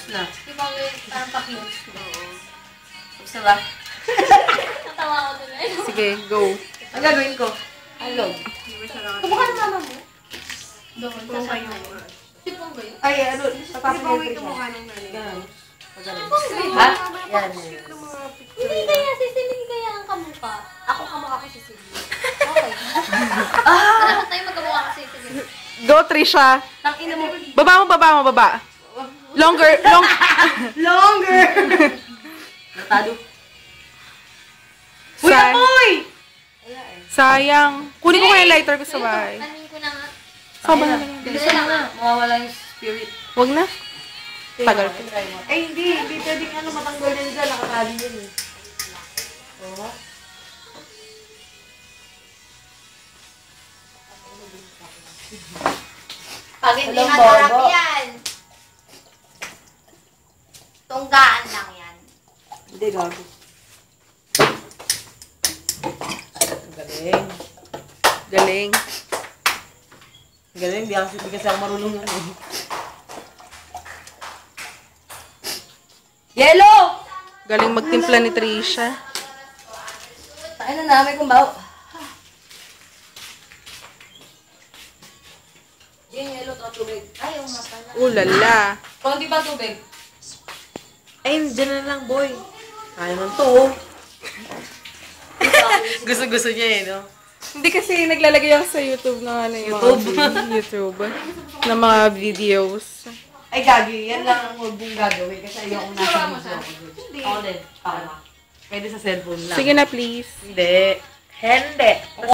Tapos na. Di ba parang pa-cute? Oo. Tapos na ba? Natawa ko doon eh. Sige, go. Ang gagawin ko? Alog. Kumukha ng mama mo? Doon, Kung sa kayo. sipong ba yun? Ay, ano? Papasok Di ba yung may trick kamukha ng nanay? Ganun. Pagano. Sipong ba yun? Ha? Yan. Cute ng mga picture. Hindi kaya, si Celine kaya ang kamukha. Ako kamukha ko si Celine. Okay. Dapat tayo magkamukha ko si Celine. Go, Trisha. Tang ina mo. Baba mo, baba. Longer. Longer! Natado. Uy, Say- apoy! Wala eh. Sayang. Kunin ko kaya yung lighter ko sa bahay. Anin ko na nga. Saba na Ayun lang. Bilisan mo na. Mawawala yung spirit. Huwag na. Tagal ko. Try mo. Ay, hindi. Hindi pwedeng ano, matanggal yan dyan. Nakatali yan eh. Oo. Pag hindi Walang masarap bobo. yan. Tunggaan lang yan. Hindi, gago. Ang galing. Galing. Ang galing. Di kasi ako marunong yan eh. Yellow! Galing magtimpla ni Trisha. Tayo na namin kung bawo. Yung yellow to tubig. Ay, oo nga pala. Ulala. Konti ba tubig? Ay, dyan na lang, boy. Kaya man to, oh. Gusto-gusto niya eh, no? Hindi kasi naglalagay ako sa YouTube ng ano yung YouTube. Ng mga videos. Ay, gagi. Yan lang ang huwag mong gagawin kasi ayoko nasa video ako. Hindi. Ako din. Pwede sa cellphone lang. Sige na, please. Hindi. Hindi.